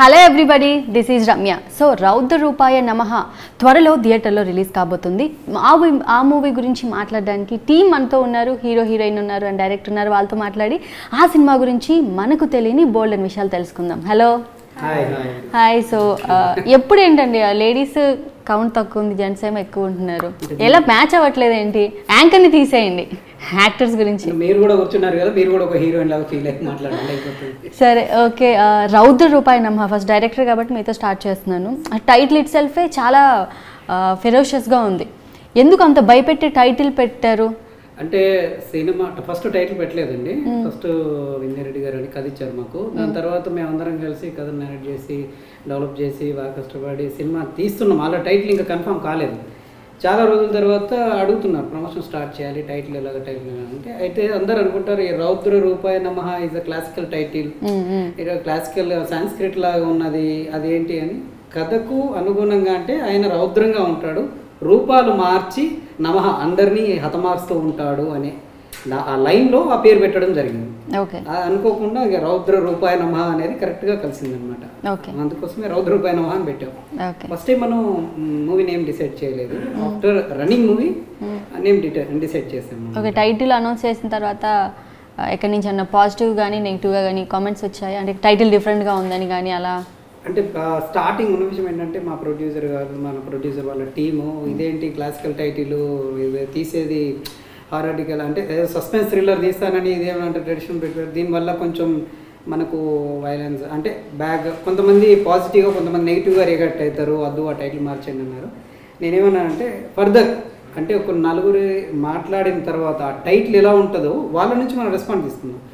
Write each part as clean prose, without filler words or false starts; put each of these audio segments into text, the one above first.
Hello everybody, this is Ramya. So రౌద్ర రూపాయ నమః త్వరలో థియేటర్లో రిలీజ్ కాబోతుంది. ఆ మూవీ గురించి మాట్లాడడానికి టీం మనతో ఉన్నారు. హీరో హీరోయిన్ ఉన్నారు అండ్ డైరెక్టర్ ఉన్నారు. వాళ్ళతో మాట్లాడి ఆ సినిమా గురించి మనకు తెలియని బోల్డ్ అని విషయాలు తెలుసుకుందాం. Hello hi. సో ఎప్పుడు ఏంటండి లేడీస్ కౌంట్ తక్కువ ఉంది, జెంట్స్ ఏమో ఎక్కువ ఉంటున్నారు, ఎలా మ్యాచ్ అవ్వట్లేదు ఏంటి? యాంకర్ని తీసేయండి, యాక్టర్స్ గురించి. మీరు కూడా కూర్చున్నారు కదా, మీరు కూడా ఒక హీరోయిన్ లాగా ఫీల్ అయ్యి మాట్లాడాలి. సరే, ఓకే. రౌద్ర రూపాయ నమః ఫస్ట్ డైరెక్టర్ కాబట్టి మీతో స్టార్ట్ చేస్తున్నాను. ఆ టైటిల్ ఇట్ సెల్ఫే చాలా ఫెరోషియస్గా ఉంది. ఎందుకు అంత భయపెట్టి టైటిల్ పెట్టారు? అంటే సినిమా ఫస్ట్ టైటిల్ పెట్టలేదండి. ఫస్ట్ వింజారెడ్డి గారు అని కథ ఇచ్చారు మాకు. దాని తర్వాత మేమందరం కలిసి కథను మేనేజ్ చేసి డెవలప్ చేసి బాగా కష్టపడి సినిమా తీస్తున్నాం. అలా టైటిల్ ఇంకా కన్ఫర్మ్ కాలేదు. చాలా రోజుల తర్వాత అడుగుతున్నారు ప్రమోషన్ స్టార్ట్ చేయాలి, టైటిల్ ఎలాగ టైటిల్ అంటే. అయితే అందరు అనుకుంటారు ఈ రౌద్ర రూపాయ నమః ఈజ్ అ క్లాసికల్ టైటిల్, ఇక క్లాసికల్ సాంస్క్రిట్ లాగా ఉన్నది, అదేంటి అని. కథకు అనుగుణంగా అంటే ఆయన రౌద్రంగా ఉంటాడు, రూపాలు మార్చి నమః అందరినీ హతమారుస్తూ ఉంటాడు అనే ఆ లైన్లో ఆ పేరు పెట్టడం జరిగింది. అనుకోకుండా రౌద్ర రూపాయ నమః అనేది కరెక్ట్గా కలిసిందనమాట. అందుకోసమే రౌద్ర రూపాయ నమః అని పెట్టాం. ఫస్ట్ టైం మనం మూవీ నేమ్ డిసైడ్ చేయలేదు. After running movie name decide చేసాము. ఓకే, టైటిల్ అనౌన్స్ చేసిన తర్వాత ఎక్కడి నుంచి అన్న పాజిటివ్ కానీ నెగిటివ్గా కానీ కామెంట్స్ వచ్చాయి? అంటే టైటిల్ డిఫరెంట్గా ఉందని కానీ అలా? అంటే స్టార్టింగ్ ఉన్న విషయం ఏంటంటే మా ప్రొడ్యూసర్ గారు, మన ప్రొడ్యూసర్ వాళ్ళ టీము ఇదేంటి క్లాసికల్ టైటిల్ తీసేది హారటికల్ అంటే సస్పెన్స్ థ్రిల్లర్ తీస్తానని ఇదేమంటే ట్రెడిషన్ పెట్టారు. దీనివల్ల కొంచెం మనకు వైలెన్స్ అంటే కొంతమంది పాజిటివ్గా కొంతమంది నెగిటివ్గా రియాక్ట్ అవుతారు, వద్దు ఆ టైటిల్ మార్చండి అన్నారు. నేనేమన్నానంటే ఫర్దర్ అంటే ఒక నలుగురు మాట్లాడిన తర్వాత ఆ టైటిల్ ఎలా ఉంటుందో వాళ్ళ నుంచి మనం రెస్పాన్స్ తీసుకుందాం.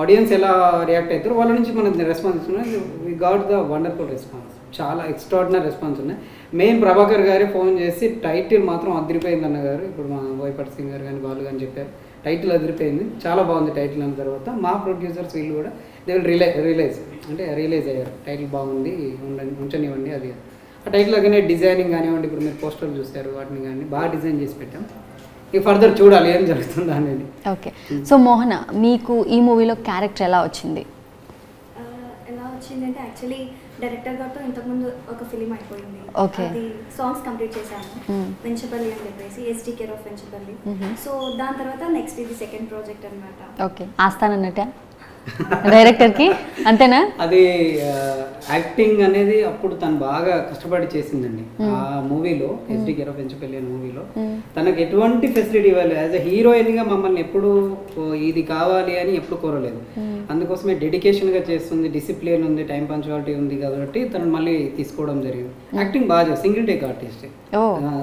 ఆడియన్స్ ఎలా రియాక్ట్ అవుతారో వాళ్ళ నుంచి మనం రెస్పాన్స్ ఇస్తున్నాం. We got the wonderful response, చాలా ఎక్స్ట్రాడినరీ రెస్పాన్స్ ఉన్నాయి. మెయిన్ ప్రభాకర్ గారే ఫోన్ చేసి టైటిల్ మాత్రం అదిరిపోయింది అన్నగారు. ఇప్పుడు మా బోయపాటి సింగ్ గారు కానీ వాళ్ళు కానీ చెప్పారు టైటిల్ అదిరిపోయింది, చాలా బాగుంది టైటిల్ అన్న తర్వాత మా ప్రొడ్యూసర్స్ వీళ్ళు కూడా దే విల్ రియలైజ్ అయ్యారు టైటిల్ బాగుంది, ఉంచనివ్వండి అది. ఆ టైటిల్ again డిజైనింగ్ కానివ్వండి, ఇప్పుడు మీరు పోస్టర్లు చూశారు వాటిని కానీ బాగా డిజైన్ చేసి పెట్టాం. ఇక ఫర్దర్ చూడాలి ఏం జరుగుతుందా అనేది. ఓకే, సో మోహన మీకు ఈ మూవీలో క్యారెక్టర్ ఎలా వచ్చింది? ఎలా వచ్చిందంటే యాక్చువల్లీ డైరెక్టర్ గారితో ఇంతకుముందు ఒక ఫిలిం అయిపోయింది. అది సాంగ్స్ కంప్లీట్ చేశాను, వెంచపల్లి అని చెప్పేసి, ST care of Venchapalli. So దాని తర్వాత నెక్స్ట్ ఇది సెకండ్ ప్రాజెక్ట్ అనమాట. ఓకే, ఆస్తానన్నట్ట డైరెక్టర్కి అంతేనా? అది యాక్టింగ్ అనేది అప్పుడు తను బాగా కష్టపడి చేసిందండి. ఆ మూవీలో ఎస్డి కేర్ ఆఫ్ వెంచపల్లి అనే మూవీలో తనకు ఎటువంటి ఫెసిలిటీ ఇవ్వాలి. యాజ్ అ హీరోయిన్గా మమ్మల్ని ఎప్పుడు ఇది కావాలి అని ఎప్పుడు కోరలేదు. అందుకోసమే డెడికేషన్గా చేస్తుంది, డిసిప్లిన్ ఉంది, టైం పంచువాలిటీ ఉంది కాబట్టి తను మళ్ళీ తీసుకోవడం జరిగింది. యాక్టింగ్ బాగా single take artist,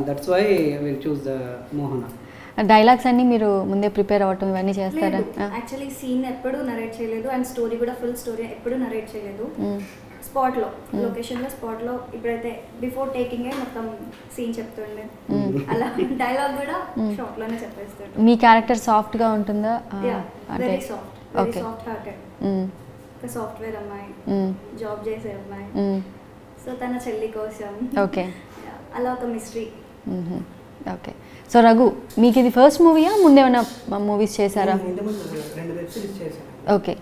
that's why will choose the Mohana. Dialogues అన్ని మీరు ముందే ప్రిపేర్ అవ్వటం ఇవన్నీ చేస్తారా? యాక్చువల్లీ సీన్ ఎప్పుడు నరేట్ చేయలేదు అండ్ స్టోరీ కూడా ఫుల్ స్టోరీ ఎప్పుడు నరేట్ చేయలేదు. స్పాట్లో లొకేషన్లో స్పాట్లో ఇప్పుడైతే బిఫోర్ టేకింగ్ మొత్తం సీన్ చెప్తుండే, అలా డైలాగ్ కూడా షార్ట్లోనే చెప్పేస్తాడు. మీ క్యారెక్టర్ సాఫ్ట్గా ఉంటుందా? Very soft, very soft hearted. ఒక సాఫ్ట్వేర్ అమ్మాయి, జాబ్ చేసే అమ్మాయి. సో తన చెల్లి కోసం ఓకే అలా ఒక మిస్టరీ. ఓకే, సో రఘు మీకు ఇది ఫస్ట్ మూవీయా, ముందేమైనా మూవీస్ చేశారా? ఓకే,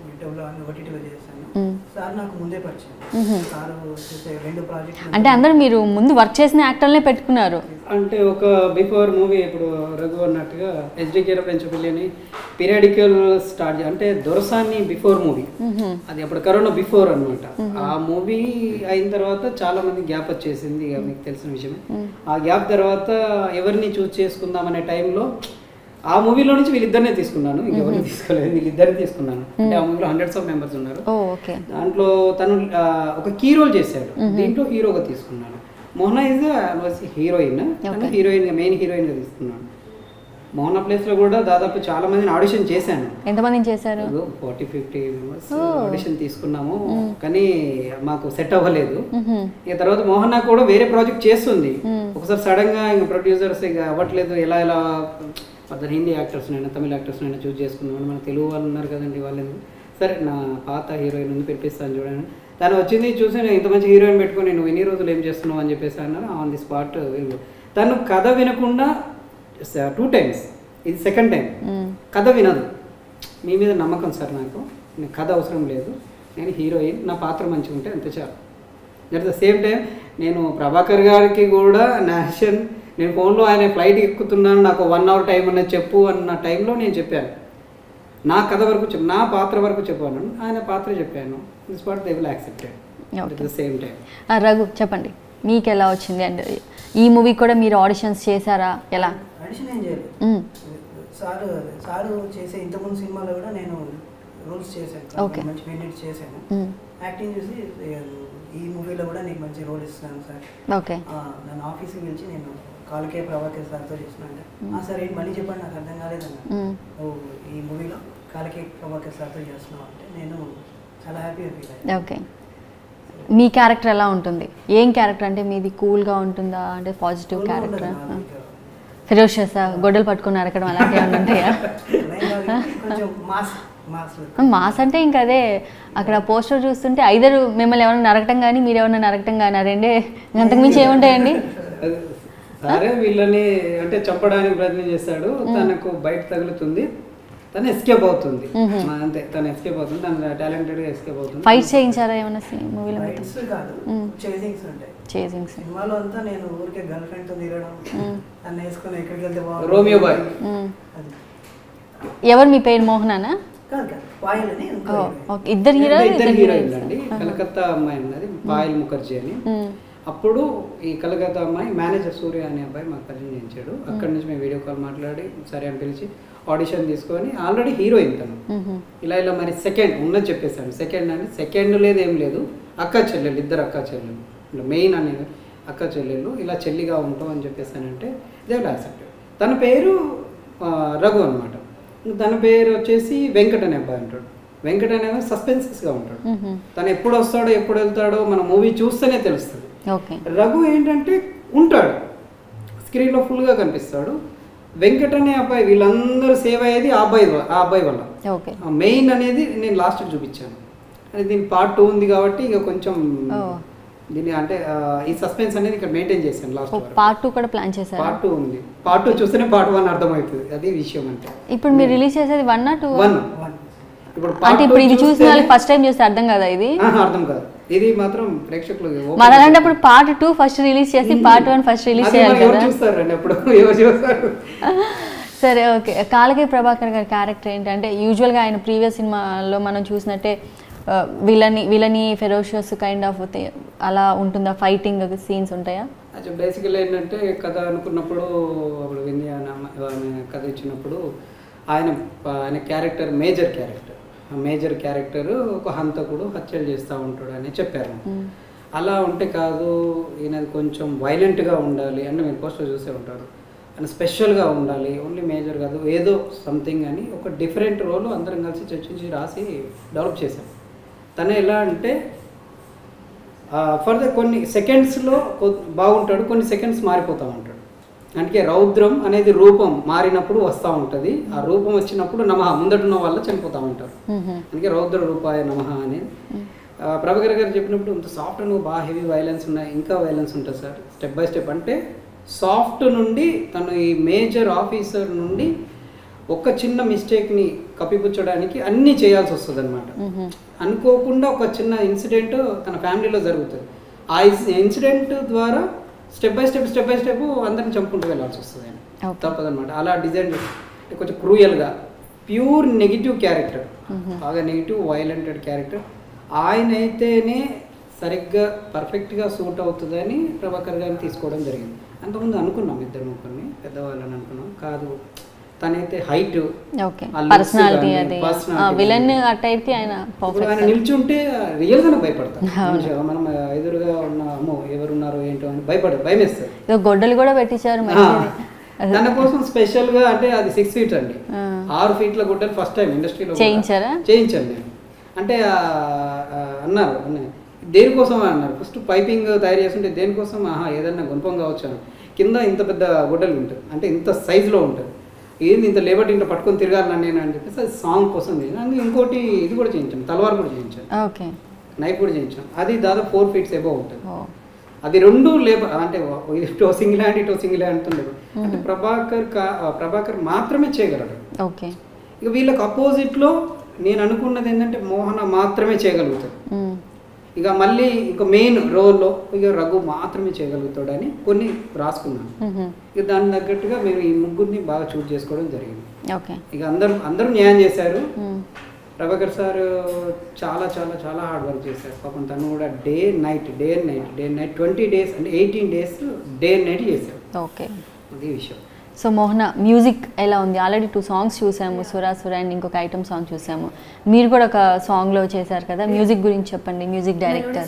అంటే అందరూ మీరు ముందు వర్క్ చేసిన యాక్టర్లనే పెట్టుకున్నారు. అంటే ఒక బిఫోర్ మూవీ ఇప్పుడు రఘు అన్నట్టుగా ఎస్డి కేర్ ఆఫ్ వెంచపల్లి అని పీరియాడికల్ స్టార్ట్ అంటే దొరసాన్ని బిఫోర్ మూవీ, అది అప్పుడు కరోనా బిఫోర్ అనమాట. ఆ మూవీ అయిన తర్వాత చాలా మంది గ్యాప్ వచ్చేసింది, మీకు తెలిసిన విషయమే. ఆ గ్యాప్ తర్వాత ఎవరిని చూస్ చేసుకుందాం అనే టైంలో ఆ మూవీలో నుంచి వీళ్ళిద్దరినే తీసుకున్నాను, ఇంకెవరిని తీసుకోలేదు, వీళ్ళిద్దరిని తీసుకున్నాను. అంటే ఆ మూవీలో హండ్రెడ్స్ ఆఫ్ మెంబర్స్ ఉన్నారు. దాంట్లో తను ఒక కీ రోల్ చేశాడు, దీంట్లో హీరోగా తీసుకున్నాను. మోహన ఇస్ హీరోయిన్, మెయిన్ హీరోయిన్ గా తీసుకున్నాను. మోహన ప్లేస్ లో కూడా దాదాపు చాలా మందిని ఆడిషన్ చేశాను. ఎంతమంది చేశారు? 40-50 మెంబర్స్ ఆడిషన్ తీసుకున్నాము, కానీ మాకు సెట్ అవ్వలేదు. ఇక తర్వాత మోహన కూడా వేరే ప్రాజెక్ట్ చేస్తుంది. ఒకసారి సడన్ గా ఇంకా ప్రొడ్యూసర్స్ ఇక అవ్వట్లేదు, ఎలా అతను హిందీ యాక్టర్స్నైనా తమిళ యాక్టర్స్నైనా చూస్ చేసుకుందామని. మన తెలుగు వాళ్ళు ఉన్నారు కదండి, వాళ్ళు సరే నా పాత హీరోయిన్ ఉంది పెట్టిస్తాను చూడండి. తను వచ్చింది చూసి నేను ఇంత మంచి హీరోయిన్ పెట్టుకొని నువ్వు ఎన్ని రోజులు ఏం చేస్తున్నావు అని చెప్పేసి అన్నారు. ఆన్ ది స్పాట్ తను కథ వినకుండా 2 times, ఇది సెకండ్ టైం కథ వినదు. మీ మీద నమ్మకం సార్ నాకు, కథ అవసరం లేదు, నేను హీరోయిన్, నా పాత్ర మంచిగా ఉంటే అంతే చాలు, అట్ ద సేమ్ టైం నేను ప్రభాకర్ గారికి కూడా నేషన్ నేను ఫోన్లో ఆయన ఫ్లైట్ ఎక్కుతున్నాను నాకు 1 hour టైం ఉన్నది చెప్పు అన్న టైంలో నేను చెప్పాను, నా కథ వరకు నా పాత్ర వరకు చెప్పాను, ఆయన పాత్ర చెప్పాను. This what they will accepted at the same time. Raghu చెప్పండి, మీకు ఎలా వచ్చింది? అండ్ ఈ మూవీ కూడా మీరు ఆడిషన్స్ చేశారా? ఎలా? ఆడిషన్ ఏం చేయలేదు. సారు చేసే ఇంతకుముందు సినిమాలో కూడా నేను రోల్స్ చేశాను, మంచి మినిట్స్ చేశాను. యాక్టింగ్ చూసి ఈ మూవీలో కూడా నీకు మంచి రోల్ ఇస్తున్నాను సార్, నన్ను ఆఫీస్కి పిలిచి నేను కాలకే ప్రభాకర్ సార్తో చేస్తున్నాను. సార్ ఏంటి మళ్ళీ చెప్పండి, నాకు అర్థం కాలేదన్న. ఈ మూవీలో కాలకే ప్రభాకర్ సార్తో చేస్తున్నావు అంటే నేను చాలా హ్యాపీగా ఫీల్ అయ్యాను. ఓకే, మీ క్యారెక్టర్ ఎలా ఉంటుంది? ఏం క్యారెక్టర్ అంటే మీది కూల్గా ఉంటుందా అంటే పాజిటివ్ క్యారెక్టర్? ఫెరోషియస్ గొడ్డలు పట్టుకుని నరకడం అలాంటివి ఏమైనా ఉంటాయా? మాస్ అంటే ఇంకా అదే, అక్కడ పోస్టర్ చూస్తుంటే ఐదరు మిమ్మల్ని ఏమైనా నరకటం కానీ మీరు ఏమైనా నరకటం కానీ రెండే, అంతకుమించి ఏముంటాయండి? సరే వీళ్ళని అంటే చంపడానికి ప్రయత్నం చేస్తాడు, తనకు బయట తగులుతుంది, తను ఎస్కేప్ అవుతుంది, అంతే తను ఎస్కేప్ అవుతుంది, తను టాలెంటెడ్ గా ఎస్కేప్ అవుతుంది. ఫైట్ చేయించారా ఏమైనా మూవీలో? చేసింగ్స్ ఉంటాయి. చేసింగ్స్ సినిమాలో అంతా నేను ఊరికే గర్ల్ ఫ్రెండ్ తో తిరగడం, నన్ను వేసుకొని ఎక్కడికి వెళ్తే రోమియో బాయ్. ఎవరు మీ పేరు? మోహనానా? ఇద్దరు హీరోయిన్లు అండి. కలకత్తా అమ్మాయి ఉన్నది పాయల్ ముఖర్జీ అని. అప్పుడు ఈ కలకత్తా అమ్మాయి మేనేజర్ సూర్య అనే అబ్బాయి మాకు పరిచయం చేయించాడు. అక్కడి నుంచి మేము వీడియో కాల్ మాట్లాడి సరే అని పిలిచి ఆడిషన్ తీసుకొని ఆల్రెడీ హీరోయిన్ తను. ఇలా మరి సెకండ్ ఉన్నది చెప్పేశాను. సెకండ్ అని సెకండ్ లేదు ఏం లేదు, అక్క చెల్లెలు, ఇద్దరు అక్క చెల్లెలు, ఇలా మెయిన్ అనే అక్క చెల్లెళ్ళు, ఇలా చెల్లిగా ఉంటాం అని చెప్పేసానంటే దే విల్ యాక్సెప్ట్. తన పేరు రఘు అనమాట. తన పేరు వచ్చేసి వెంకట్ అనే అబ్బాయి ఉంటాడు. వెంకట్ అనే సస్పెన్సెస్గా ఉంటాడు. తను ఎప్పుడు వస్తాడో ఎప్పుడు వెళ్తాడో మన మూవీ చూస్తేనే తెలుస్తుంది. రఘు ఏంటంటే ఉంటాడు స్క్రీన్లో ఫుల్గా కనిపిస్తాడు. వెంకట్ అనే అబ్బాయి వీళ్ళందరూ సేవ్ అయ్యేది ఆ అబ్బాయి వల్ల. మెయిన్ అనేది నేను లాస్ట్ చూపించాను. దీని పార్ట్ 2 ఉంది కాబట్టి ఇంకా కొంచెం దీన్ని అంటే ఈ సస్పెన్స్ అనేది ఇక్కడ మెయింటైన్ చేశాను. లాస్ట్ పార్ట్ 2 కూడా ప్లాన్ చేశారు. పార్ట్ 2 ఉంది. పార్ట్ 2 చూస్తేనే పార్ట్ 1 అర్థమవుతుంది. అది విషయం అంటే. ఇప్పుడు మీరు రిలీజ్ చేసేది 1 or 2? 1. ఇప్పుడు ఇది చూసిన వాళ్ళకి ఫస్ట్ టైం చూస్తే అర్థం కదా? ఇది అర్థం కాదు. ఇది మాత్రం ప్రేక్షకులు మరి అలాంటప్పుడు పార్ట్ 2 ఫస్ట్ రిలీజ్ చేసి పార్ట్ 1 ఫస్ట్ రిలీజ్ చేయాలి కదా? చూస్తారండి అప్పుడు ఎవరు చూస్తారు. సరే, ఓకే. కాలకే ప్రభాకర్ గారి క్యారెక్టర్ ఏంటంటే యూజువల్గా ఆయన ప్రీవియస్ సినిమాలో మనం చూసినట్టే విలని ఫెరోషియస్ కైండ్ ఆఫ్ అలా ఉంటుందా? ఫైటింగ్ సీన్స్ ఉంటాయా? బేసికల్ ఏంటంటే కథ అనుకున్నప్పుడు అప్పుడు విని కథ ఇచ్చినప్పుడు ఆయన క్యారెక్టర్ మేజర్ క్యారెక్టర్ ఒక హంతకుడు హత్యలు చేస్తూ ఉంటాడు అని చెప్పారు. అలా ఉంటే కాదు, ఈయనది కొంచెం వైలెంట్గా ఉండాలి అంటే మీరు పోస్టర్ చూసే ఉంటారు. ఆయన స్పెషల్గా ఉండాలి, ఓన్లీ మేజర్ కాదు, ఏదో సంథింగ్ అని ఒక డిఫరెంట్ రోల్ అందరం కలిసి చర్చించి రాసి డెవలప్ చేశాం. తను ఎలా అంటే ఫర్దర్ కొన్ని సెకండ్స్లో బాగుంటాడు, కొన్ని సెకండ్స్ మారిపోతూ ఉంటాడు. అందుకే రౌద్రం అనేది రూపం మారినప్పుడు వస్తూ ఉంటుంది. ఆ రూపం వచ్చినప్పుడు నమః ముందటున్న వల్ల చనిపోతూ ఉంటారు. అందుకే రౌద్ర రూపాయ నమః అనేది ప్రభాకర్ గారు చెప్పినప్పుడు ఇంత సాఫ్ట్ నువ్వు బాగా హెవీ వైలెన్స్ ఉన్నాయి, ఇంకా వైలెన్స్ ఉంటుంది సార్ స్టెప్ బై స్టెప్ అంటే సాఫ్ట్ నుండి తను ఈ మేజర్ ఆఫీసర్ నుండి ఒక చిన్న మిస్టేక్ని కప్పిపుచ్చడానికి అన్నీ చేయాల్సి వస్తుంది అనమాట. అనుకోకుండా ఒక చిన్న ఇన్సిడెంట్ తన ఫ్యామిలీలో జరుగుతుంది. ఆ ఇన్సిడెంట్ ద్వారా స్టెప్ బై స్టెప్ అందరిని చంపుకుంటూ వెళ్ళాల్సి వస్తుంది. తప్పదనమాట. అలా డిజైన్ కొంచెం క్రూయల్గా ప్యూర్ నెగిటివ్ క్యారెక్టర్, బాగా నెగిటివ్ వైలెంటెడ్ క్యారెక్టర్. ఆయన అయితేనే సరిగ్గా పర్ఫెక్ట్గా సూట్ అవుతుందని ప్రభాకర్ గారిని తీసుకోవడం జరిగింది. అంతకుముందు అనుకున్నాం ఇద్దరు ముగ్గురిని పెద్దవాళ్ళని అనుకున్నాం, కాదు తనైతే హైట్ పర్సనాలిటీ ఆయన నిల్చుంటే రియల్ గానే భయపడతారు. మనం ఎదురుగా ఉన్న అమ్మో ఎవరున్నారో ఏంటో అని భయం వేస్తారు. గొడ్డలు కూడా పెట్టించారు తన కోసం స్పెషల్ గా. అంటే అది 6 feet అండి, 6 feet గొడ్డలు ఫస్ట్ టైం ఇండస్ట్రీలో చేయించాను నేను. అంటే అన్నారు దేనికోసం అన్నారు, ఫస్ట్ పైపింగ్ తయారు చేస్తుంటే దేనికోసం, ఏదన్నా గుణపం కావచ్చు అని. కింద ఇంత పెద్ద గొడ్డలు ఉంటుంది, అంటే ఇంత సైజులో ఉంటుంది, ఏంది ఇంత లేబర్ ఇంట్లో పట్టుకొని తిరగాలని నేను అని చెప్పేసి అది సాంగ్ కోసం అందుకే ఇంకోటి ఇది కూడా చేయించాను, తలవారు కూడా చేయించాను, నైఫ్ కూడా చేయించాను. అది దాదాపు 4 feet అబౌవ్ ఉంటుంది. అది 2 లేబర్ అంటే ఇటో సింగిల్ హ్యాండ్ ఇటో సింగిల్ హ్యాండ్ లేదు. అంటే ప్రభాకర్ మాత్రమే చేయగలడు. ఇక వీళ్ళకి అపోజిట్లో నేను అనుకున్నది ఏంటంటే మోహన మాత్రమే చేయగలుగుతాడు. ఇక మళ్ళీ ఇక మెయిన్ రోల్లో ఇక రఘు మాత్రమే చేయగలుగుతాడని కొన్ని రాసుకున్నాను. ఇక దానికి తగ్గట్టుగా మేము ఈ ముగ్గురిని బాగా చూస్ చేసుకోవడం జరిగింది. ఓకే. ఇక అందరూ న్యాయం చేశారు. ప్రభాకర్ సార్ చాలా చాలా చాలా హార్డ్ వర్క్ చేశారు పాపం. తను కూడా డే అండ్ నైట్ 20 days అంటే 18 days డే అండ్ నైట్ చేశారు. ఓకే, అది విషయం. సో మోహన, మ్యూజిక్ ఎలా ఉంది? ఆల్రెడీ 2 songs చూసాము, సురాసుర అండ్ ఇంకొక ఐటమ్ సాంగ్ చూసాము. మీరు కూడా ఒక సాంగ్లో చేశారు కదా, మ్యూజిక్ గురించి చెప్పండి. Music director.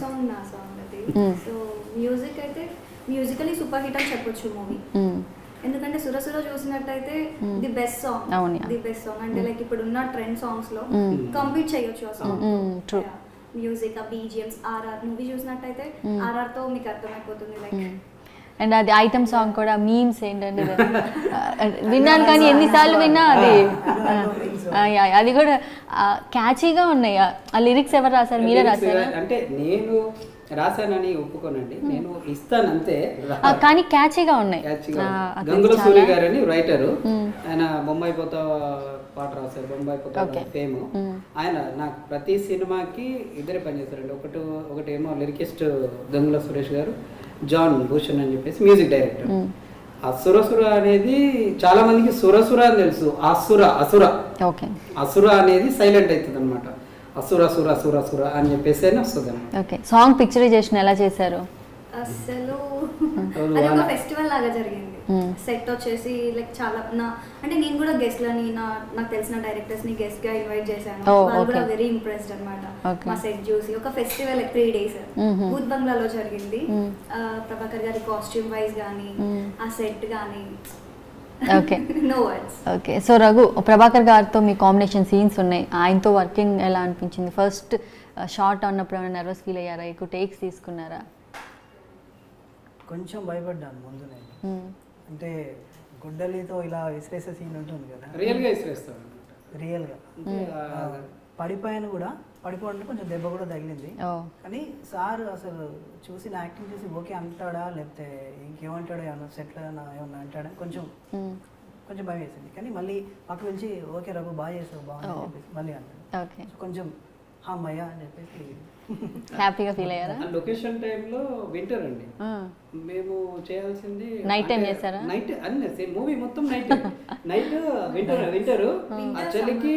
సో మ్యూజిక్ అయితే మ్యూజికలీ సూపర్ హిట్ అని చెప్పొచ్చు మూవీ. ఎందుకంటే సురసుర చూసినట్టయితే the best song, the best song అంటే లైక్ ఇప్పుడున్న ట్రెండ్ సాంగ్స్ లో కంపీట్ చేయొచ్చు ఆ సాంగ్. మ్యూజిక్, ఆ బీజిఎమ్స్, ఆర్ఆర్ మూవీ చూసినట్టయితే ఆర్ఆర్ తో మీకు అర్థమైపోతుంది లైక్. అండ్ అది ఐటమ్ సాంగ్ కూడా మీమ్స్ ఏంటంటే విన్నాను కానీ ఎన్నిసార్లు విన్నా అది కూడా క్యాచీగా ఉన్నాయి. ఆ లిరిక్స్ ఎవరు రాశారు? మీరే రాశారా? అంటే నేను రాశానని ఒప్పుకోనండి, నేను ఇస్తాను అంతే, కానీ క్యాచీగా ఉన్నాయి. గంగుల సూర్య గారు అని రైటరు, ఆయన బొంబాయి పోతా పాట రాశారు, బొంబాయి పోతా ఫేమ్. ఆయన నాకు ప్రతి సినిమాకి ఇద్దరే పనిచేస్తారండి. ఒకటేమో లిరికిస్ట్ గంగుల సురేష్ గారు, జాన్ భూషణ్ అని చెప్పేసి మ్యూజిక్ డైరెక్టర్. ఆ సురసుర అనేది చాలా మందికి సురసుర అని తెలుసు, అసుర అనేది సైలెంట్ అవుతుంది అనమాట. అసుర సుర సుర సుర అని చెప్పేసి వస్తుంది. ఓకే, సాంగ్ పిక్చరైజేషన్ ఎలా చేశారు? అసలు అది ఒక ఫెస్టివల్ లాగా జరిగింది. సెట్ వచ్చేసి లైక్ చాలా అంటే నేను కూడా గెస్ట్ లని నాకు తెలిసిన డైరెక్టర్స్ ని గెస్ట్ గా ఇన్వైట్ చేశాను. వాళ్ళు కూడా వెరీ ఇంప్రెస్డ్ అన్నమాట మా సెట్ చూసి. ఒక ఫెస్టివల్ 3 days భూత్ బంగ్లాలో జరిగింది. ప్రభాకర్ గారి కాస్ట్యూమ్ వైజ్ గానీ, ఆ సెట్ గానీ, okay no words. Okay, so Raghu, Prabhakar గారితో మీ కాంబినేషన్ సీన్స్ ఉన్నాయి, ఆయనతో వర్కింగ్ ఎలా అనిపించింది? ఫస్ట్ షార్ట్ అన్నప్పుడు ఏమైనా నర్వస్ ఫీల్ అయ్యారా? ఎక్కువ టేక్స్ తీసుకున్నారా? కొంచెం భయపడ్డాను ముందు నేను. అంటే గుడ్డలితో ఇలా విసిరేసే సీన్ ఉంటుంది కదా, రియల్గా పడిపోయాను కూడా. పడిపోవడం కొంచెం దెబ్బ కూడా తగిలింది. కానీ సార్ అసలు చూసి నా యాక్టింగ్ చూసి ఓకే అంటాడా లేకపోతే ఇంకేమంటాడో, ఏమన్నా సెట్లో ఏమన్నా అంటాడా కొంచెం భయం వేసింది. కానీ మళ్ళీ పక్క పిలిచి ఓకే రఘు బాగా చేస్తావు, బాగుంది చెప్పేసి మళ్ళీ అన్నాడు. కొంచెం అమ్మయ్య అని చెప్పేసి హ్యాపీగా ఫీల్ అయ్యారా? లొకేషన్ టైంలో వింటర్ అండి, మేము చేయాల్సింది నైట్ టైం చేశారా? నైట్ అన్నీ మూవీ మొత్తం నైట్ వింటర్. ఆ చలికి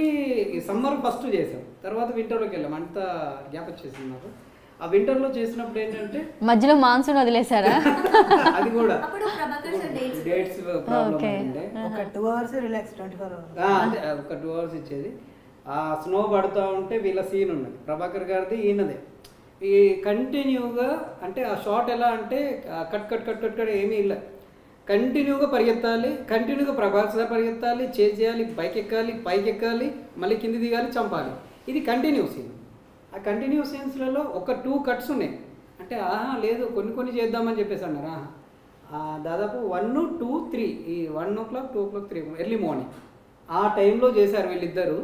సమ్మర్ ఫస్ట్ చేసాం, తర్వాత వింటర్లోకి వెళ్ళాం. అంత గ్యాప్ వచ్చేసింది నాకు. ఆ వింటర్లో చేసినప్పుడు ఏంటంటే మధ్యలో మాన్సూన్ వదిలేసారా? అది కూడా డేట్స్ ఒక 2 hours రిలాక్స్, 24 hours అంటే ఒక 2 hours ఇచ్చేది. ఆ స్నో పడుతూ ఉంటే వీళ్ళ సీన్ ఉన్నది, ప్రభాకర్ గారిది ఈయనదే. ఈ కంటిన్యూగా అంటే ఆ షాట్ ఎలా అంటే కట్ ఏమీ ఇలా కంటిన్యూగా పరిగెత్తాలి, కంటిన్యూగా ప్రభాకర్ సార్ పరిగెత్తాలి, చేయాలి, బైక్ ఎక్కాలి, పైకి ఎక్కాలి, మళ్ళీ కింది దిగాలి, చంపాలి. ఇది కంటిన్యూ సీన్. ఆ కంటిన్యూ సీన్స్లలో ఒక 2 cuts ఉన్నాయి. అంటే లేదు కొన్ని చేద్దామని చెప్పేసి అన్నారు. దాదాపు 1, 2, 3 ఈ 1 o'clock, 2 o'clock, 3 ఎర్లీ మార్నింగ్ ఆ టైంలో చేశారు వీళ్ళిద్దరు.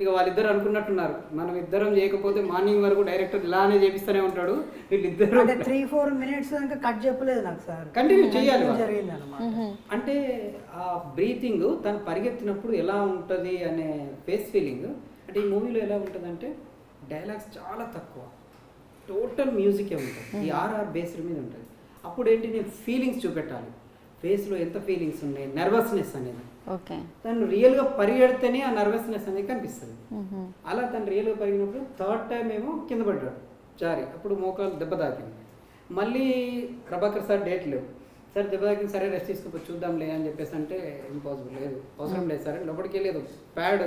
ఇక వాళ్ళిద్దరు అనుకున్నట్టున్నారు, మనం ఇద్దరం చేయకపోతే మార్నింగ్ వరకు డైరెక్టర్ ఇలానే చేపిస్తూనే ఉంటాడు. వీళ్ళిద్దరు 3-4 minutes ఇంకా కట్ చెప్పలేదు నాకు సార్, కంటిన్యూ చేయాలి జరిగింది అనమాట. అంటే ఆ బ్రీతింగ్ తను పరిగెత్తినప్పుడు ఎలా ఉంటుంది అనే ఫేస్ ఫీలింగ్. అంటే ఈ మూవీలో ఎలా ఉంటుందంటే డైలాగ్స్ చాలా తక్కువ, టోటల్ మ్యూజికే ఉంటుంది. ఈ ఆర్ఆర్ బేస్డ్ మీద ఉంటుంది. అప్పుడు ఏంటి, నేను ఫీలింగ్స్ చూపెట్టాలి, ఫేస్లో ఎంత ఫీలింగ్స్ ఉన్నాయి, నర్వస్నెస్ అనేది. ఓకే, తను రియల్గా పరిగెడితేనే ఆ నర్వస్నెస్ అనేది కనిపిస్తుంది. అలా తను రియల్గా పరిగినప్పుడు 3rd time ఏమో కింద పడ్డాడు జారి, అప్పుడు మోకాలు దెబ్బ తాకింది. మళ్ళీ ప్రభాకర్ సార్ డేట్ లేవు, సార్ దెబ్బ తాకింది, సరే రెస్ట్ తీసుకోవచ్చు చూద్దాంలే అని చెప్పేసి అంటే ఇంపాసిబుల్, లేదు అవసరం లేదు సార్. లోపలికి వెళ్ళి ప్యాడ్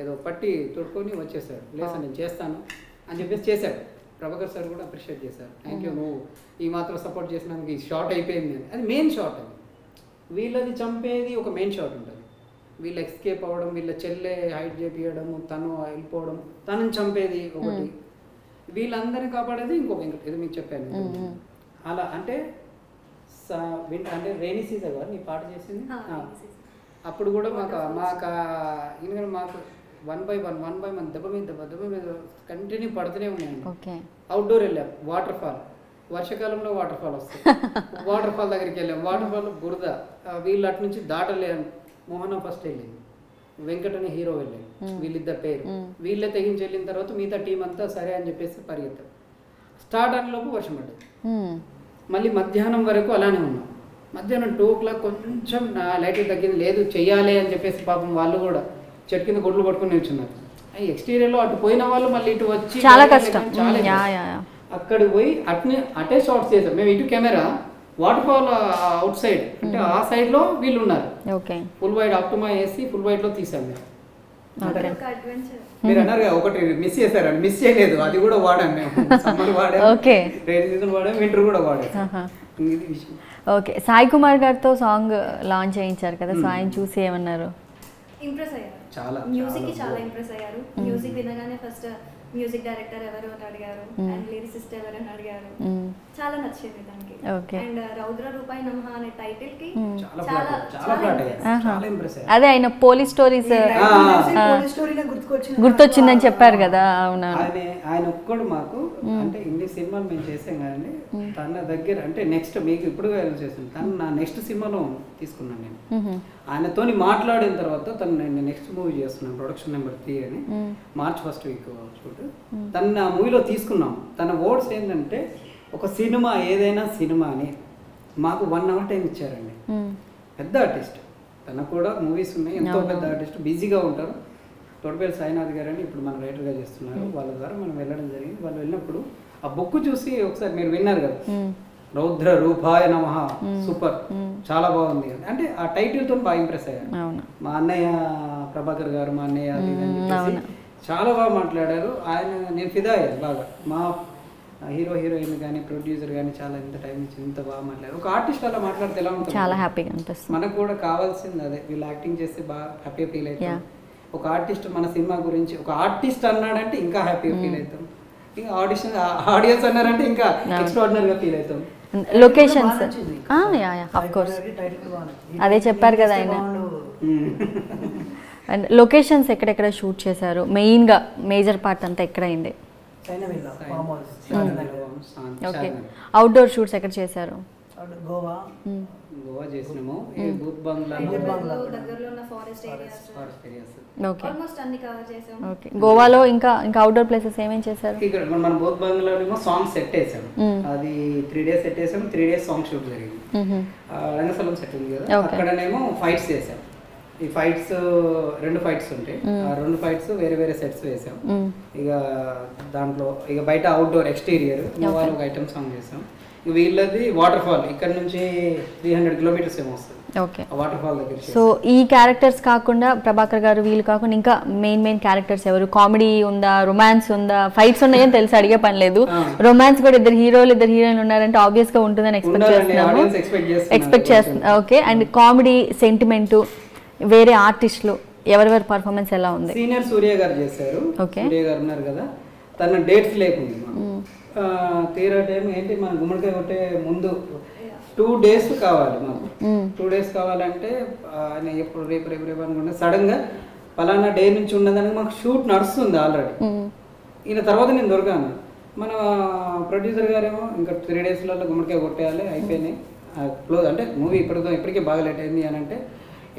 ఏదో పట్టి తొడుకొని వచ్చేసాడు. లేదు సార్ నేను చేస్తాను అని చెప్పేసి చేశాడు. ప్రభాకర్ సార్ కూడా అప్రిషియేట్ చేశారు, థ్యాంక్ యూ నువ్వు ఈ మాత్రం సపోర్ట్ చేసినందుకు. ఈ షార్ట్ అయిపోయింది అని, అది మెయిన్ షార్ట్. అది వీళ్ళది చంపేది ఒక మెయిన్ షాట్ ఉంటుంది. వీళ్ళు ఎస్కేప్ అవ్వడం, వీళ్ళ చెల్లె హైట్ చేపియడము, తను వెళ్ళిపోవడం, తనని చంపేది ఒకటి, వీళ్ళందరినీ కాపాడేది ఇంకొక. ఇది మీకు చెప్పాను అలా. అంటే అంటే రైనీ సీజన్ గారు నీ పాట చేసింది అప్పుడు కూడా ఎందుకంటే మాకు 1 by 1 దెబ్బ మీద కంటిన్యూ పడుతూనే ఉన్నాయండి. అవుట్డోర్ వెళ్ళాం, వాటర్ ఫాల్, వర్షాకాలంలో వాటర్ ఫాల్ వస్తుంది. వాటర్ ఫాల్ దగ్గరికి వెళ్ళాం, వాటర్ ఫాల్ బురద, వీళ్ళు అటు నుంచి దాటలేము. మోహన ఫస్ట్ వెళ్ళింది, వెంకట్ అనే హీరో వెళ్ళాడు, వీళ్ళిద్దరు పేరు. వీళ్ళే తెగించి వెళ్ళిన తర్వాత మిగతా టీం అంతా సరే అని చెప్పేసి పరిగెత్తారు. స్టార్ట్ అయ్యేలోపు వర్షం పడ్డది. మళ్ళీ మధ్యాహ్నం వరకు అలానే ఉన్నాం. మధ్యాహ్నం 2 o'clock కొంచెం లైట్ తగ్గింది, లేదు చెయ్యాలి అని చెప్పేసి పాపం వాళ్ళు కూడా చెట్టు కింద గొడ్లు పట్టుకుని నిల్చున్నారు. ఎక్స్టీరియర్లో అటు పోయిన వాళ్ళు మళ్ళీ ఇటు వచ్చి చాలా కష్టం. అక్కడికి పోయి అటే షాట్స్ చేసాం మేము. ఇటు camera water fall out side అంటే ఆ సైడ్ లో వీళ్ళు ఉన్నారు. ఫుల్ వైడ్ అప్టుమా వేసి ఫుల్ వైడ్ లో తీసాం మేము. మీరు అన్నారు ఒకటి మిస్ చేశారండి, మిస్ చేయలేదు, అది కూడా వాడాం మేము. సమ్మర్ వాడాం, రైన్ సీజన్ వాడాం, వింటర్ కూడా వాడాం. ఇది విషయం. ఓకే, సాయి కుమార్ గారితో సాంగ్ లాంచ్ చేయించారు కదా, సో ఆయన చూసి ఏమన్నారు? ఇంప్రెస్ అయ్యారు చాలా, మ్యూజిక్ కి చాలా ఇంప్రెస్ అయ్యారు. మ్యూజిక్ వినగానే ఫస్ట్ మ్యూజిక్ డైరెక్టర్ ఎవరు అని అడిగారు, అండ్ లిరిసిస్ట్ ఎవరు అని అడిగారు. చాలా నచ్చింది దానికి. అండ్ రౌద్ర రూపాయి నమః అనే టైటిల్ కి అదే ఆయన పోలీస్ స్టోరీస్ గుర్తొచ్చిందని చెప్పారు కదా. అవునా, ఆయన ఒక్కడు మాకు అంటే ఇన్ని సినిమాలు మేము చేసాం కానీ తన దగ్గర అంటే నెక్స్ట్ మీకు ఇప్పుడు చేసాను, తను నా నెక్స్ట్ సినిమాలో తీసుకున్నాను నేను. ఆయనతోని మాట్లాడిన తర్వాత తను నేను నెక్స్ట్ మూవీ చేస్తున్నాను, ప్రొడక్షన్ నెంబర్ 3 అని, March 1st week షూట్. తను నా మూవీలో తీసుకున్నాం. తన వర్డ్స్ ఏంటంటే ఒక సినిమా ఏదైనా సినిమా అని మాకు 1 hour టైం ఇచ్చారండి. పెద్ద ఆర్టిస్ట్, తనకు కూడా మూవీస్ ఉన్నాయి, ఎంతో పెద్ద ఆర్టిస్ట్, బిజీగా ఉంటారు. తోటపల్లి సాయినాథ్ గారు అని ఇప్పుడు మన రైటర్గా చేస్తున్నారు. వాళ్ళ ద్వారా మనం వెళ్ళడం జరిగింది. వాళ్ళు వెళ్ళినప్పుడు ఆ బుక్ చూసి ఒకసారి మీరు విన్నారు కదా, రౌద్ర రూపాయ నమః, సూపర్, చాలా బాగుంది అంటే ఆ టైటిల్ తో బాగా ఇంప్రెస్ అయ్యారు. మా అన్నయ్య ప్రభాకర్ గారు, మా అన్నయ్య చాలా బాగా మాట్లాడారు. ఆయన నేను ఫిదా అయ్యాను బాగా. మా హీరో హీరోయిన్ కానీ ప్రొడ్యూసర్ కానీ చాలా ఇంత టైం ఇచ్చి ఇంత బాగా మాట్లాడారు. ఒక ఆర్టిస్ట్ అలా మాట్లాడితే ఎలా ఉంటుంది, చాలా హ్యాపీగా అనిపిస్తుంది. మనకు కూడా కావాల్సింది అదే, వీళ్ళు యాక్టింగ్ చేస్తే బాగా హ్యాపీగా ఫీల్ అవుతాం. ఒక ఆర్టిస్ట్ మన సినిమా గురించి ఒక ఆర్టిస్ట్ అన్నాడంటే ఇంకా హ్యాపీగా ఫీల్ అవుతాం. ఇంకా ఆడియన్స్ అన్నారంటే ఇంకా ఎక్స్ట్రాడినరీగా ఫీల్ అవుతాం. లొకేషన్స్ ఆఫ్ కోర్స్ అదే చెప్పారు కదా ఆయన. అండ్ లొకేషన్స్ ఎక్కడెక్కడ షూట్ చేశారు, మెయిన్గా మేజర్ పార్ట్ అంతా ఎక్కడైంది? ఓకే, అవుట్డోర్ షూట్స్ ఎక్కడ చేశారు? గోవా చేసినాము, ఓకే. గోవాలో ఇంకా అవుట్డోర్ ప్లేసెస్ ఏమేమి చేశారు? ఇక్కడ మన బోత్ బంగ్లాలో సాంగ్ సెట్ వేసాం. అది 3 days సెట్ వేసాం. 3 days సాంగ్ షూట్ జరిగింది. రంగస్థలం సెట్ ఉంది కదా, అక్కడనేమో ఫైట్స్ చేసాం. ఈ ఫైట్స్ 2 ఫైట్స్ ఉంటాయి. ఆ 2 ఫైట్స్ వేరే వేరే సెట్స్ వేసాం. ఇక దాంట్లో ఇక బయట అవుట్డోర్ ఎక్స్టీరియర్ వాళ్ళు ఒక ఐటమ్ సాంగ్ చేసాం. వీళ్ళది వాటర్ ఫాల్ ఇక్కడ నుంచి 300 kilometers ఏమో వస్తుంది. ఓకే, వాటర్ ఫాల్ దగ్గర. సో ఈ క్యారెక్టర్స్ కాకుండా ప్రభాకర్ గారు వీళ్ళు కాకుండా ఇంకా మెయిన్ క్యారెక్టర్స్ ఎవరు? కామెడీ ఉందా, రొమాన్స్ ఉందా, ఫైట్స్ ఉన్నాయని తెలిసి అడిగే పని లేదు. రొమాన్స్ కూడా 2 హీరోలు 2 హీరోయిన్లు ఉన్నారంటే ఆబ్వియస్ గా ఉంటుందని ఎక్స్పెక్ట్ చేస్తున్నాం. ఓకే, అండ్ కామెడీ, సెంటిమెంట్, వేరే ఆర్టిస్టులు ఎవరెవరి పర్ఫార్మెన్స్ ఎలా ఉంది? సీనియర్ సూర్య గారు చేశారు. సూర్య గారు ఉన్నారు కదా, తన డేట్స్ లేకుంది తీరా టైం ఏంటి, మన గుమ్మడికాయ కొట్టే ముందు 2 days కావాలి మాకు. 2 days కావాలంటే ఆయన ఎప్పుడు రేపు అనుకుంటే సడన్ గా పలానా డే నుంచి ఉన్నదానికి మాకు షూట్ నడుస్తుంది ఆల్రెడీ. ఈయన తర్వాత నేను దొరకాను. మన ప్రొడ్యూసర్ గారేమో ఇంకా 3 daysలలో గుమ్మడికాయ కొట్టేయాలి, అయిపోయినాయి క్లోజ్ అంటే మూవీ ఇప్పటికే బాగా లేట్ అయింది అని అంటే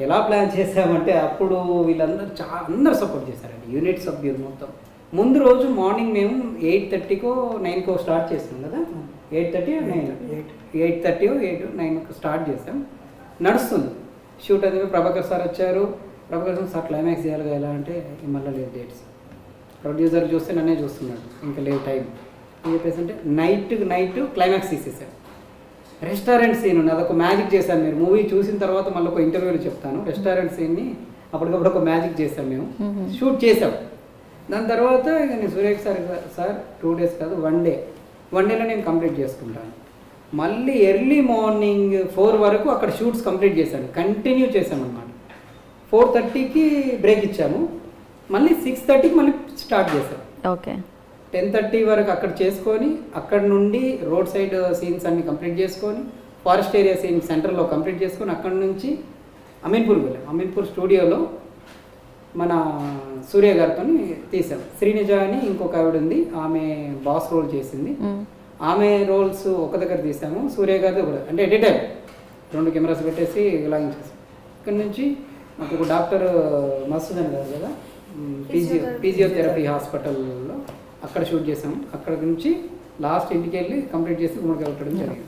ఎలా ప్లాన్ చేసామంటే అప్పుడు వీళ్ళందరూ అందరూ సపోర్ట్ చేశారండి, యూనిట్ సభ్యులు మొత్తం. ముందు రోజు మార్నింగ్ మేము 8:30కో 9కో స్టార్ట్ చేసాం కదా, 8:30 9 స్టార్ట్ చేసాం. నడుస్తుంది షూట్. అది ప్రభాకర్ సార్ వచ్చారు. ప్రభాకర్ సార్ క్లైమాక్స్ చేయాలి ఎలా అంటే మళ్ళీ లేదు డేట్స్. ప్రొడ్యూసర్ చూస్తే నన్నే చూస్తున్నాడు, ఇంకా లేదు టైం అని చెప్పేసి అంటే నైట్ క్లైమాక్స్ తీసేసాం. రెస్టారెంట్ సీన్ ఉంది, అదొక మ్యాజిక్ చేశాను. మీరు మూవీ చూసిన తర్వాత మళ్ళీ ఒక ఇంటర్వ్యూలో చెప్తాను. రెస్టారెంట్ సీన్ని అప్పటికప్పుడు ఒక మ్యాజిక్ చేశాం మేము, షూట్ చేసాం. దాని తర్వాత ఇక నేను సురేష్ సార్ 2 days కాదు 1 day, 1 dayలో నేను కంప్లీట్ చేసుకుంటాను. మళ్ళీ ఎర్లీ మార్నింగ్ 4 వరకు అక్కడ షూట్స్ కంప్లీట్ చేశాను, కంటిన్యూ చేశాను అన్నమాట. 4:30కి బ్రేక్ ఇచ్చాము, మళ్ళీ 6:30కి మళ్ళీ స్టార్ట్ చేశాం. ఓకే, 10:30 వరకు అక్కడ చేసుకొని అక్కడ నుండి రోడ్ సైడ్ సీన్స్ అన్ని కంప్లీట్ చేసుకొని ఫారెస్ట్ ఏరియా సీన్ సెంటర్లో కంప్లీట్ చేసుకొని అక్కడ నుంచి అమీన్పూర్కి వెళ్ళాం. అమీన్పూర్ స్టూడియోలో మన సూర్య గారితో తీసాం. శ్రీనిజ అని ఇంకొక ఆవిడ ఉంది, ఆమె బాస్ రోల్ చేసింది. ఆమె రోల్స్ ఒక దగ్గర తీసాము, సూర్య గారిది కూడా. అంటే ఎట్ ఏ టైం 2 కెమెరాస్ పెట్టేసి లాగించేసాం. ఇక్కడ నుంచి మాకు ఒక డాక్టర్ మసూదన్ గారు కదా, ఫిజియోథెరపీ హాస్పిటల్లో అక్కడ షూట్ చేసాము. అక్కడ నుంచి లాస్ట్ ఇంటికి వెళ్ళి కంప్లీట్ చేసి గుమ్మడికాయ కొట్టడం జరిగింది.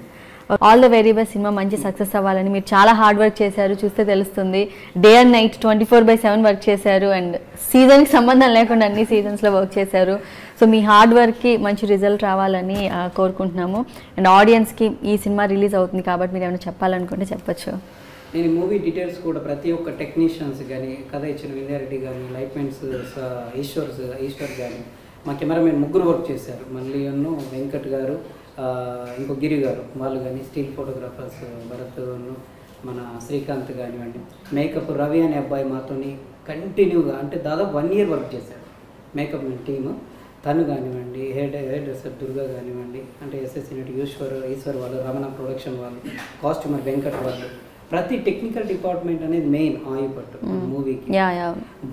All the very best. Cinema మంచి సక్సెస్ అవ్వాలని. మీరు చాలా హార్డ్ వర్క్ చేశారు, చూస్తే తెలుస్తుంది. డే అండ్ నైట్ 24/7 వర్క్ చేశారు అండ్ సీజన్కి సంబంధం లేకుండా అన్ని సీజన్స్లో వర్క్ చేశారు. సో మీ హార్డ్ వర్క్కి మంచి రిజల్ట్ రావాలని కోరుకుంటున్నాము. అండ్ ఆడియన్స్కి ఈ సినిమా రిలీజ్ అవుతుంది కాబట్టి మీరు ఏమైనా చెప్పాలనుకుంటే చెప్పచ్చు. నేను మూవీ డీటెయిల్స్ కూడా ప్రతి ఒక్క టెక్నీషియన్స్ కానీ, కథ ఇచ్చిన వింధ్యారెడ్డి కానీ, లైట్మెంట్స్ ఈశ్వర్ కానీ, మా కెమెరామెన్ ముగ్గురు వర్క్ చేశారు. మళ్ళీ వెంకట్ గారు, ఇంకో గిరి గారు, వాళ్ళు కానీ, స్టిల్ ఫోటోగ్రాఫర్స్ భరత్, మన శ్రీకాంత్ కానివ్వండి, మేకప్ రవి అనే అబ్బాయి మాతోని కంటిన్యూగా అంటే దాదాపు 1 year వర్క్ చేశారు. మేకప్ టీము తను కానివ్వండి, హెయిర్ డ్రెస్సర్ దుర్గా కానివ్వండి, అంటే ఎస్ఎస్సీ నటి ఈశ్వర్ వాళ్ళు, రమణ ప్రొడక్షన్ వాళ్ళు, కాస్ట్యూమర్ వెంకట్ వాళ్ళు, ప్రతి టెక్నికల్ డిపార్ట్మెంట్ అనేది మెయిన్ ఆయుపట్టు మూవీకి.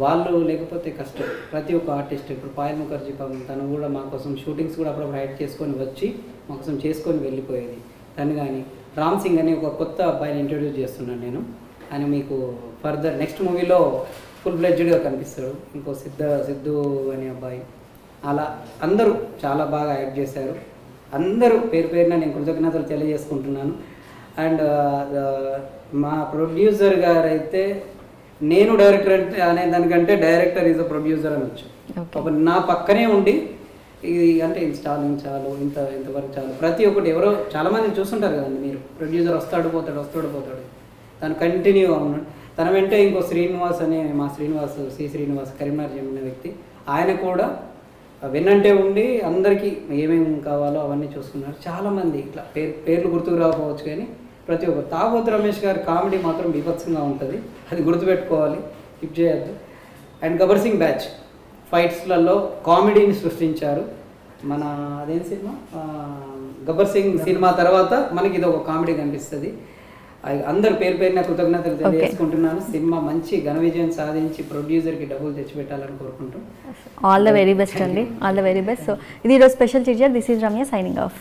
వాళ్ళు లేకపోతే కష్టం. ప్రతి ఒక్క ఆర్టిస్ట్, ఇప్పుడు పాయల్ ముఖర్జీ పాపం తను కూడా మా కోసం షూటింగ్స్ కూడా అప్పుడప్పుడు హైడ్ చేసుకొని వచ్చి మా కోసం చేసుకొని వెళ్ళిపోయేది. తను కానీ రామ్ సింగ్ అని ఒక కొత్త అబ్బాయిని ఇంట్రడ్యూస్ చేస్తున్నాను నేను. ఆయన మీకు ఫర్దర్ నెక్స్ట్ మూవీలో ఫుల్ ఫ్లెడ్జ్డ్గా కనిపిస్తాడు. ఇంకో సిద్ధు అనే అబ్బాయి, అలా అందరూ చాలా బాగా యాక్ట్ చేశారు. అందరూ పేరున నేను కృతజ్ఞతలు తెలియజేసుకుంటున్నాను. అండ్ మా ప్రొడ్యూసర్ గారు అయితే, నేను డైరెక్టర్ అనే దానికంటే డైరెక్టర్ ఈజ్ అ ప్రొడ్యూసర్ అనొచ్చు. నా పక్కనే ఉండి ఇది అంటే ఇన్స్టాలింగ్ చాలు, ఇంతవరకు చాలు, ప్రతి ఒక్కటి ఎవరో చాలామంది చూస్తుంటారు కదండి మీరు, ప్రొడ్యూసర్ వస్తాడు పోతాడు తను కంటిన్యూగా ఉన్నాడు. తన వెంటే ఇంకో శ్రీనివాస్ అనే మా శ్రీనివాస్ కరీంనగర్ చెందిన వ్యక్తి, ఆయన కూడా విన్నంటే ఉండి అందరికీ ఏమేమి కావాలో అవన్నీ చూస్తున్నారు. చాలామంది ఇట్లా పేర్లు గుర్తుకు రాకపోవచ్చు కానీ ప్రతి ఒక్కరు. తాగోతు రమేష్ గారి కామెడీ మాత్రం బీభత్సంగా ఉంటుంది, అది గుర్తుపెట్టుకోవాలి, టిప్ చేయొద్దు. అండ్ గబ్బర్ సింగ్ బ్యాచ్ ఫైట్స్లలో కామెడీని సృష్టించారు. మన అదేం సినిమా, గబ్బర్ సింగ్ సినిమా తర్వాత మనకి ఇది ఒక కామెడీ కనిపిస్తుంది. అందరు పేరున కృతజ్ఞతలు తెలియజేసుకుంటున్నాను. సినిమా మంచి ఘన విజయం సాధించి ప్రొడ్యూసర్కి డబ్బులు తెచ్చిపెట్టాలని కోరుకుంటాం. ఆల్ ద వెరీ బెస్ట్ అండి, all the very best. So ఇది ఈరోజు special teacher. This is Ramya signing off.